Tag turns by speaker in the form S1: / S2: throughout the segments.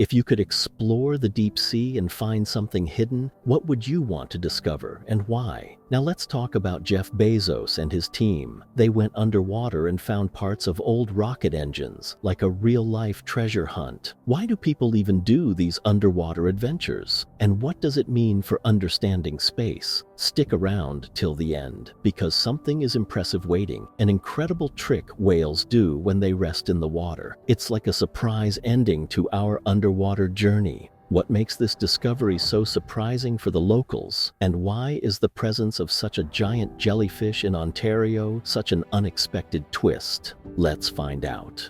S1: If you could explore the deep sea and find something hidden, what would you want to discover and why? Now let's talk about Jeff Bezos and his team. They went underwater and found parts of old rocket engines, like a real-life treasure hunt. Why do people even do these underwater adventures? And what does it mean for understanding space? Stick around till the end, because something is impressive waiting, an incredible trick whales do when they rest in the water. It's like a surprise ending to our underwater journey. What makes this discovery so surprising for the locals? And why is the presence of such a giant jellyfish in Ontario such an unexpected twist? Let's find out.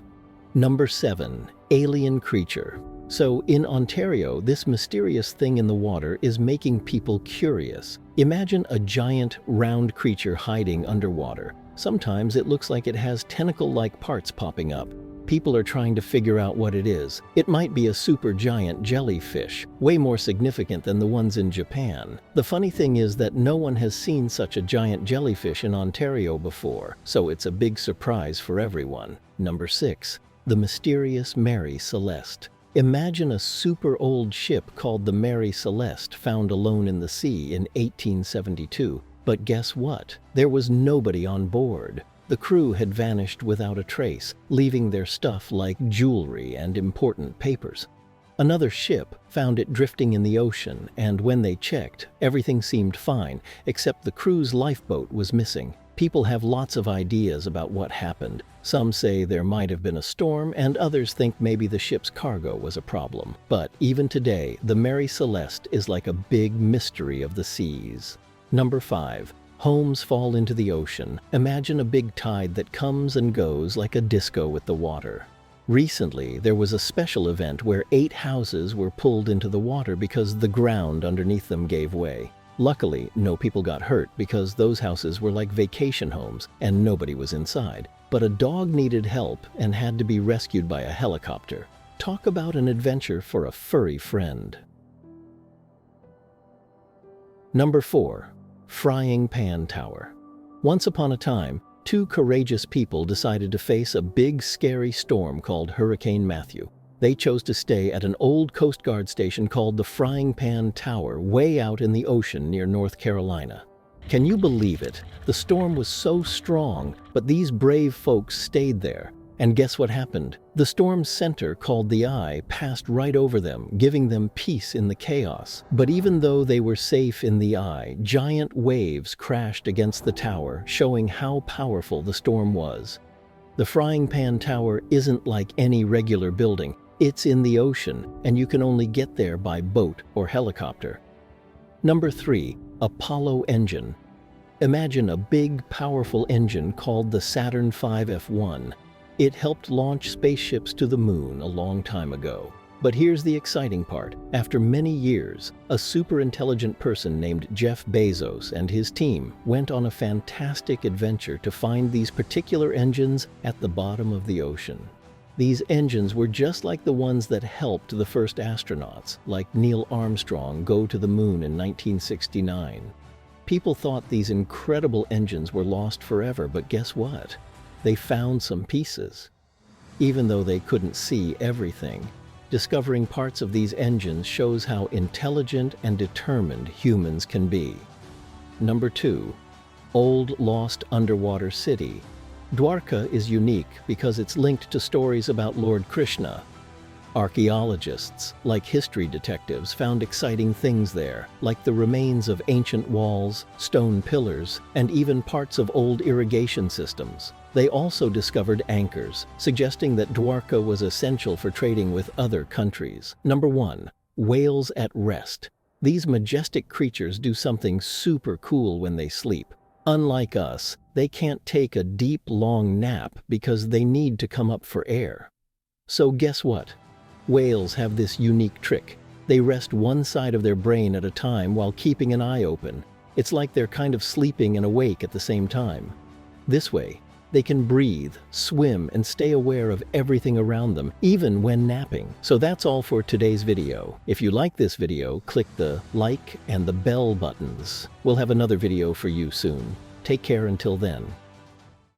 S1: Number 7. Alien creature. So in Ontario, this mysterious thing in the water is making people curious. Imagine a giant, round creature hiding underwater. Sometimes it looks like it has tentacle-like parts popping up. People are trying to figure out what it is. It might be a supergiant jellyfish, way more significant than the ones in Japan. The funny thing is that no one has seen such a giant jellyfish in Ontario before, so it's a big surprise for everyone. Number 6. The mysterious Mary Celeste. Imagine a super old ship called the Mary Celeste found alone in the sea in 1872. But guess what? There was nobody on board. The crew had vanished without a trace, leaving their stuff like jewelry and important papers. Another ship found it drifting in the ocean, and when they checked, everything seemed fine, except the crew's lifeboat was missing. People have lots of ideas about what happened. Some say there might have been a storm, and others think maybe the ship's cargo was a problem. But even today, the Mary Celeste is like a big mystery of the seas. Number 5. Homes fall into the ocean. Imagine a big tide that comes and goes like a disco with the water. Recently, there was a special event where 8 houses were pulled into the water because the ground underneath them gave way. Luckily, no people got hurt because those houses were like vacation homes and nobody was inside. But a dog needed help and had to be rescued by a helicopter. Talk about an adventure for a furry friend. Number 4. Frying Pan Tower. Once upon a time, 2 courageous people decided to face a big, scary storm called Hurricane Matthew. They chose to stay at an old Coast Guard station called the Frying Pan Tower way out in the ocean near North Carolina. Can you believe it? The storm was so strong, but these brave folks stayed there. And guess what happened? The storm's center, called the Eye, passed right over them, giving them peace in the chaos. But even though they were safe in the Eye, giant waves crashed against the tower, showing how powerful the storm was. The Frying Pan Tower isn't like any regular building. It's in the ocean, and you can only get there by boat or helicopter. Number 3. Apollo engine. Imagine a big, powerful engine called the Saturn V F1. It helped launch spaceships to the moon a long time ago. But here's the exciting part. After many years, a super intelligent person named Jeff Bezos and his team went on a fantastic adventure to find these particular engines at the bottom of the ocean. These engines were just like the ones that helped the first astronauts, like Neil Armstrong, go to the moon in 1969. People thought these incredible engines were lost forever, but guess what? They found some pieces. Even though they couldn't see everything, discovering parts of these engines shows how intelligent and determined humans can be. Number 2. Old Lost Underwater City. Dwarka is unique because it's linked to stories about Lord Krishna. Archaeologists, like history detectives, found exciting things there, like the remains of ancient walls, stone pillars, and even parts of old irrigation systems. They also discovered anchors, suggesting that Dwarka was essential for trading with other countries. Number 1. Whales at rest. These majestic creatures do something super cool when they sleep. Unlike us, they can't take a deep, long nap because they need to come up for air. So guess what? Whales have this unique trick. They rest one side of their brain at a time while keeping an eye open. It's like they're kind of sleeping and awake at the same time. This way, they can breathe, swim, and stay aware of everything around them, even when napping. So that's all for today's video. If you like this video, click the like and the bell buttons. We'll have another video for you soon. Take care until then.